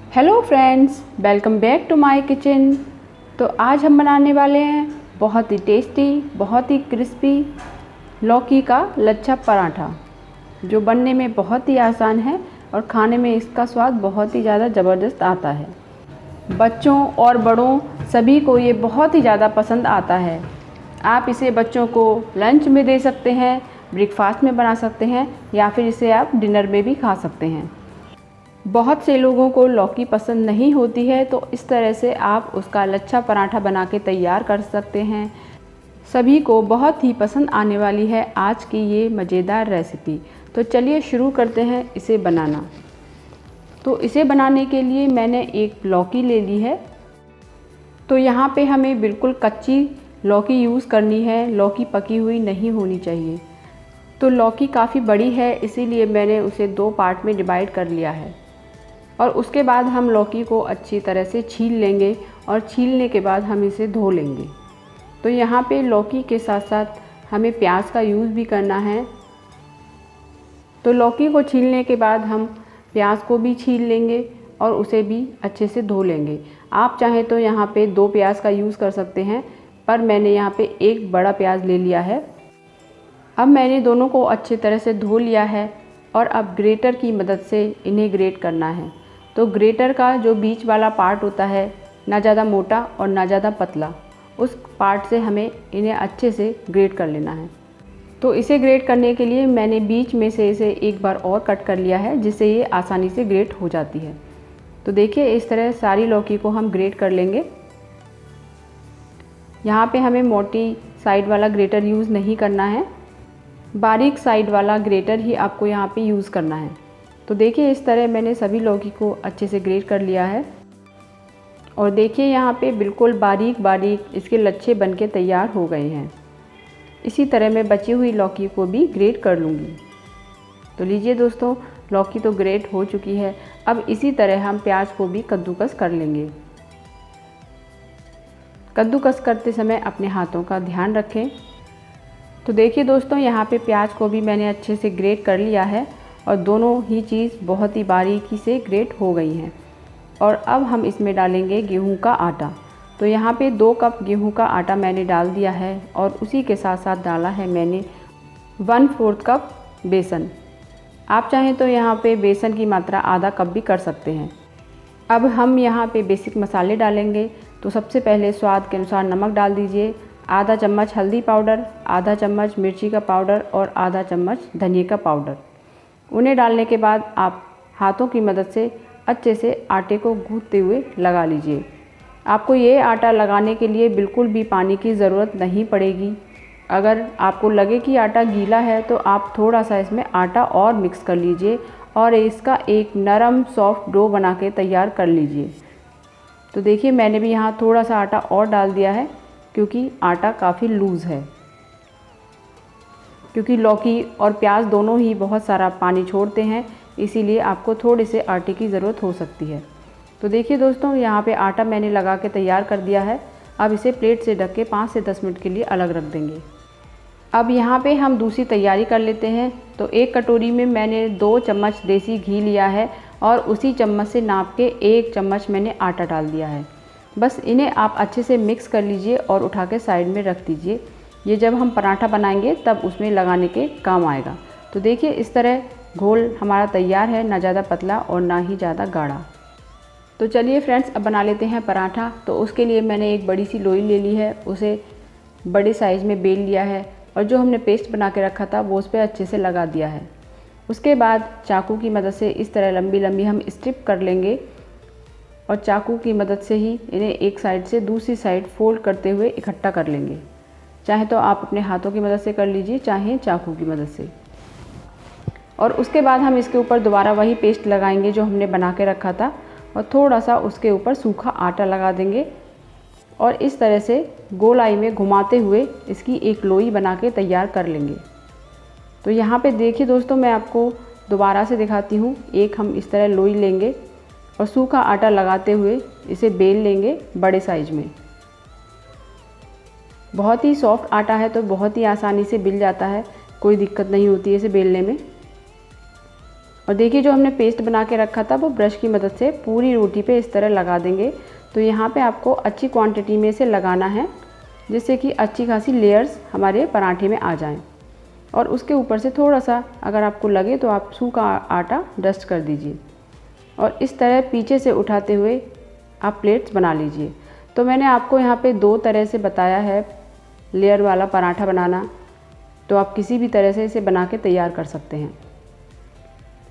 Hello friends, welcome back to my kitchen. तो आज हम बनाने वाले हैं बहुत ही टेस्टी, बहुत ही क्रिस्पी लौकी का लच्छा पराठा, जो बनने में बहुत ही आसान है और खाने में इसका स्वाद बहुत ही ज़्यादा ज़बरदस्त आता है। बच्चों और बड़ों सभी को ये बहुत ही ज़्यादा पसंद आता है। आप इसे बच्चों को लंच में दे सकते हैं, ब्रेकफास्ट में बना सकते हैं या फिर इसे आप डिनर में भी खा सकते हैं। बहुत से लोगों को लौकी पसंद नहीं होती है, तो इस तरह से आप उसका लच्छा पराठा बना के तैयार कर सकते हैं। सभी को बहुत ही पसंद आने वाली है आज की ये मज़ेदार रेसिपी। तो चलिए शुरू करते हैं इसे बनाना। तो इसे बनाने के लिए मैंने एक लौकी ले ली है। तो यहाँ पे हमें बिल्कुल कच्ची लौकी यूज़ करनी है, लौकी पकी हुई नहीं होनी चाहिए। तो लौकी काफ़ी बड़ी है, इसीलिए मैंने उसे 2 पार्ट में डिवाइड कर लिया है। और उसके बाद हम लौकी को अच्छी तरह से छील लेंगे और छीलने के बाद हम इसे धो लेंगे। तो यहाँ पे लौकी के साथ साथ हमें प्याज का यूज़ भी करना है। तो लौकी को छीलने के बाद हम प्याज को भी छील लेंगे और उसे भी अच्छे से धो लेंगे। आप चाहें तो यहाँ पे 2 प्याज का यूज़ कर सकते हैं, पर मैंने यहाँ पे 1 बड़ा प्याज ले लिया है। अब मैंने दोनों को अच्छी तरह से धो लिया है और अब ग्रेटर की मदद से इन्हें ग्रेट करना है। तो ग्रेटर का जो बीच वाला पार्ट होता है, ना ज़्यादा मोटा और ना ज़्यादा पतला, उस पार्ट से हमें इन्हें अच्छे से ग्रेट कर लेना है। तो इसे ग्रेट करने के लिए मैंने बीच में से इसे एक बार और कट कर लिया है, जिससे ये आसानी से ग्रेट हो जाती है। तो देखिए, इस तरह सारी लौकी को हम ग्रेट कर लेंगे। यहाँ पे हमें मोटी साइड वाला ग्रेटर यूज़ नहीं करना है, बारीक साइड वाला ग्रेटर ही आपको यहाँ पे यूज़ करना है। तो देखिए, इस तरह मैंने सभी लौकी को अच्छे से ग्रेट कर लिया है। और देखिए, यहाँ पे बिल्कुल बारीक बारीक इसके लच्छे बनके तैयार हो गए हैं। इसी तरह मैं बची हुई लौकी को भी ग्रेट कर लूँगी। तो लीजिए दोस्तों, लौकी तो ग्रेट हो चुकी है। अब इसी तरह हम प्याज को भी कद्दूकस कर लेंगे। कद्दूकस करते समय अपने हाथों का ध्यान रखें। तो देखिए दोस्तों, यहाँ पे प्याज को भी मैंने अच्छे से ग्रेट कर लिया है और दोनों ही चीज़ बहुत ही बारीकी से ग्रेट हो गई हैं। और अब हम इसमें डालेंगे गेहूं का आटा। तो यहाँ पे 2 कप गेहूं का आटा मैंने डाल दिया है और उसी के साथ साथ डाला है मैंने 1/4 कप बेसन। आप चाहें तो यहाँ पे बेसन की मात्रा आधा कप भी कर सकते हैं। अब हम यहाँ पे बेसिक मसाले डालेंगे। तो सबसे पहले स्वाद के अनुसार नमक डाल दीजिए, आधा चम्मच हल्दी पाउडर, आधा चम्मच मिर्ची का पाउडर और आधा चम्मच धनिया का पाउडर। उन्हें डालने के बाद आप हाथों की मदद से अच्छे से आटे को गूंथते हुए लगा लीजिए। आपको ये आटा लगाने के लिए बिल्कुल भी पानी की ज़रूरत नहीं पड़ेगी। अगर आपको लगे कि आटा गीला है तो आप थोड़ा सा इसमें आटा और मिक्स कर लीजिए और इसका एक नरम सॉफ्ट डो बना के तैयार कर लीजिए। तो देखिए, मैंने भी यहाँ थोड़ा सा आटा और डाल दिया है, क्योंकि आटा काफ़ी लूज़ है। क्योंकि लौकी और प्याज दोनों ही बहुत सारा पानी छोड़ते हैं, इसीलिए आपको थोड़े से आटे की ज़रूरत हो सकती है। तो देखिए दोस्तों, यहाँ पे आटा मैंने लगा के तैयार कर दिया है। अब इसे प्लेट से ढक के 5 से 10 मिनट के लिए अलग रख देंगे। अब यहाँ पे हम दूसरी तैयारी कर लेते हैं। तो 1 कटोरी में मैंने 2 चम्मच देसी घी लिया है और उसी चम्मच से नाप के 1 चम्मच मैंने आटा डाल दिया है। बस इन्हें आप अच्छे से मिक्स कर लीजिए और उठा के साइड में रख दीजिए। ये जब हम पराठा बनाएंगे तब उसमें लगाने के काम आएगा। तो देखिए, इस तरह घोल हमारा तैयार है, ना ज़्यादा पतला और ना ही ज़्यादा गाढ़ा। तो चलिए फ्रेंड्स, अब बना लेते हैं पराठा। तो उसके लिए मैंने एक बड़ी सी लोई ले ली है, उसे बड़े साइज़ में बेल लिया है और जो हमने पेस्ट बना के रखा था वो उस पर अच्छे से लगा दिया है। उसके बाद चाकू की मदद से इस तरह लंबी लंबी हम स्ट्रिप कर लेंगे और चाकू की मदद से ही इन्हें एक साइड से दूसरी साइड फोल्ड करते हुए इकट्ठा कर लेंगे। चाहे तो आप अपने हाथों की मदद से कर लीजिए, चाहे चाकू की मदद से। और उसके बाद हम इसके ऊपर दोबारा वही पेस्ट लगाएंगे जो हमने बना के रखा था और थोड़ा सा उसके ऊपर सूखा आटा लगा देंगे और इस तरह से गोलाई में घुमाते हुए इसकी एक लोई बना के तैयार कर लेंगे। तो यहाँ पे देखिए दोस्तों, मैं आपको दोबारा से दिखाती हूँ। एक हम इस तरह लोई लेंगे और सूखा आटा लगाते हुए इसे बेल लेंगे बड़े साइज में। बहुत ही सॉफ्ट आटा है तो बहुत ही आसानी से बिल जाता है, कोई दिक्कत नहीं होती है इसे बेलने में। और देखिए जो हमने पेस्ट बना के रखा था वो ब्रश की मदद से पूरी रोटी पे इस तरह लगा देंगे। तो यहाँ पे आपको अच्छी क्वांटिटी में इसे लगाना है, जिससे कि अच्छी खासी लेयर्स हमारे पराठे में आ जाएं। और उसके ऊपर से थोड़ा सा अगर आपको लगे तो आप सूखा आटा डस्ट कर दीजिए और इस तरह पीछे से उठाते हुए आप प्लेट्स बना लीजिए। तो मैंने आपको यहाँ पे 2 तरह से बताया है लेयर वाला पराठा बनाना, तो आप किसी भी तरह से इसे बना के तैयार कर सकते हैं।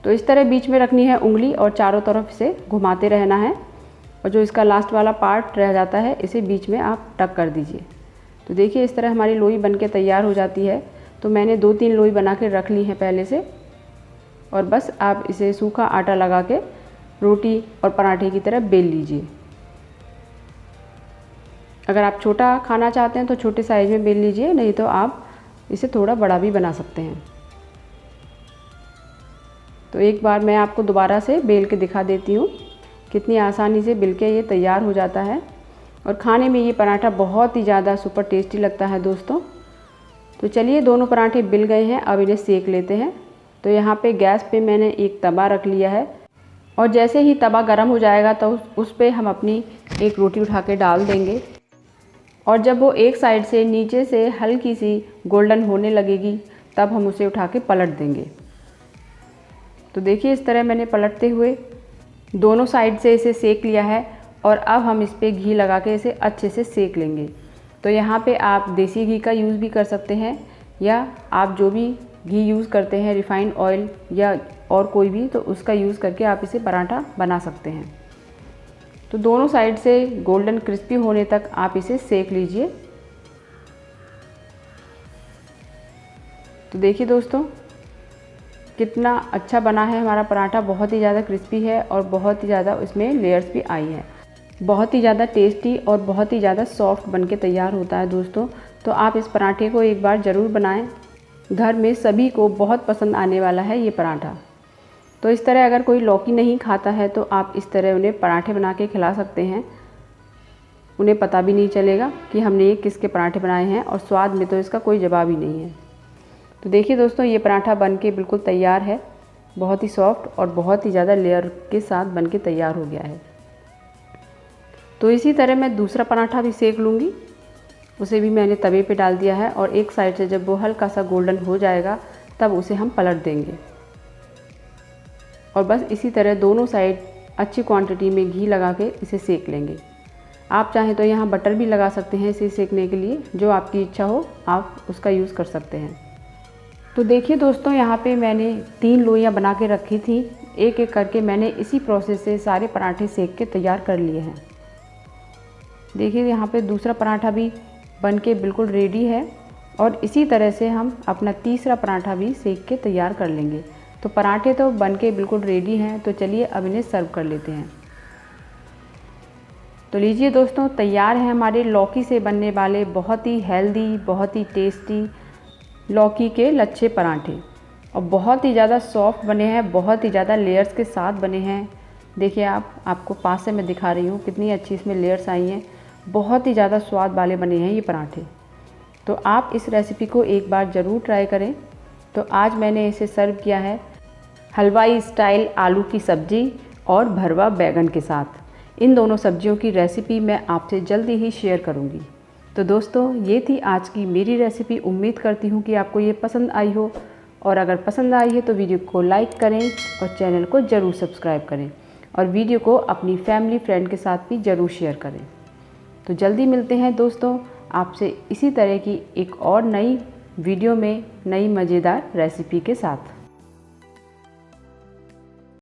तो इस तरह बीच में रखनी है उंगली और चारों तरफ से घुमाते रहना है, और जो इसका लास्ट वाला पार्ट रह जाता है इसे बीच में आप टक कर दीजिए। तो देखिए इस तरह हमारी लोई बन के तैयार हो जाती है। तो मैंने 2-3 लोई बना के रख ली है पहले से, और बस आप इसे सूखा आटा लगा के रोटी और पराठे की तरह बेल लीजिए। अगर आप छोटा खाना चाहते हैं तो छोटे साइज़ में बेल लीजिए, नहीं तो आप इसे थोड़ा बड़ा भी बना सकते हैं। तो एक बार मैं आपको दोबारा से बेल के दिखा देती हूँ कितनी आसानी से बेल के ये तैयार हो जाता है। और खाने में ये पराठा बहुत ही ज़्यादा सुपर टेस्टी लगता है दोस्तों। तो चलिए दोनों पराठे बिल गए हैं, अब इन्हें सेक लेते हैं। तो यहाँ पे गैस पे मैंने एक तवा रख लिया है, और जैसे ही तवा गर्म हो जाएगा तो उस पर हम अपनी एक रोटी उठा के डाल देंगे, और जब वो एक साइड से नीचे से हल्की सी गोल्डन होने लगेगी तब हम उसे उठा के पलट देंगे। तो देखिए इस तरह मैंने पलटते हुए दोनों साइड से इसे सेक लिया है, और अब हम इस पर घी लगा के इसे अच्छे से सेक लेंगे। तो यहाँ पे आप देसी घी का यूज़ भी कर सकते हैं, या आप जो भी घी यूज़ करते हैं रिफाइंड ऑयल या और कोई भी, तो उसका यूज़ करके आप इसे पराठा बना सकते हैं। तो दोनों साइड से गोल्डन क्रिस्पी होने तक आप इसे सेक लीजिए। तो देखिए दोस्तों कितना अच्छा बना है हमारा पराठा, बहुत ही ज़्यादा क्रिस्पी है और बहुत ही ज़्यादा इसमें लेयर्स भी आई हैं। बहुत ही ज़्यादा टेस्टी और बहुत ही ज़्यादा सॉफ्ट बनके तैयार होता है दोस्तों। तो आप इस पराठे को एक बार ज़रूर बनाएं, घर में सभी को बहुत पसंद आने वाला है ये पराठा। तो इस तरह अगर कोई लौकी नहीं खाता है तो आप इस तरह उन्हें पराठे बना के खिला सकते हैं, उन्हें पता भी नहीं चलेगा कि हमने ये किसके पराठे बनाए हैं, और स्वाद में तो इसका कोई जवाब ही नहीं है। तो देखिए दोस्तों ये पराठा बन के बिल्कुल तैयार है, बहुत ही सॉफ्ट और बहुत ही ज़्यादा लेयर के साथ बन के तैयार हो गया है। तो इसी तरह मैं दूसरा पराठा भी सेक लूँगी, उसे भी मैंने तवे पे डाल दिया है, और एक साइड से जब वो हल्का सा गोल्डन हो जाएगा तब उसे हम पलट देंगे। और बस इसी तरह दोनों साइड अच्छी क्वांटिटी में घी लगा के इसे सेक लेंगे। आप चाहें तो यहाँ बटर भी लगा सकते हैं इसे सेकने के लिए, जो आपकी इच्छा हो आप उसका यूज़ कर सकते हैं। तो देखिए दोस्तों यहाँ पे मैंने 3 लोइयाँ बना के रखी थी, एक एक करके मैंने इसी प्रोसेस से सारे पराठे सेक के तैयार कर लिए हैं। देखिए यहाँ पे दूसरा पराठा भी बन के बिल्कुल रेडी है, और इसी तरह से हम अपना तीसरा पराठा भी सेक के तैयार कर लेंगे। तो पराठे तो बन के बिल्कुल रेडी हैं, तो चलिए अब इन्हें सर्व कर लेते हैं। तो लीजिए दोस्तों तैयार है हमारे लौकी से बनने वाले बहुत ही हेल्दी, बहुत ही टेस्टी लौकी के लच्छे पराठे, और बहुत ही ज़्यादा सॉफ्ट बने हैं, बहुत ही ज़्यादा लेयर्स के साथ बने हैं। देखिए आपको पास से मैं दिखा रही हूँ कितनी अच्छी इसमें लेयर्स आई हैं, बहुत ही ज़्यादा स्वाद वाले बने हैं ये पराठे। तो आप इस रेसिपी को एक बार ज़रूर ट्राई करें। तो आज मैंने इसे सर्व किया है हलवाई स्टाइल आलू की सब्ज़ी और भरवा बैगन के साथ। इन दोनों सब्जियों की रेसिपी मैं आपसे जल्दी ही शेयर करूँगी। तो दोस्तों ये थी आज की मेरी रेसिपी। उम्मीद करती हूँ कि आपको ये पसंद आई हो, और अगर पसंद आई है तो वीडियो को लाइक करें और चैनल को ज़रूर सब्सक्राइब करें, और वीडियो को अपनी फैमिली फ्रेंड के साथ भी ज़रूर शेयर करें। तो जल्दी मिलते हैं दोस्तों आपसे इसी तरह की एक और नई वीडियो में नई मज़ेदार रेसिपी के साथ।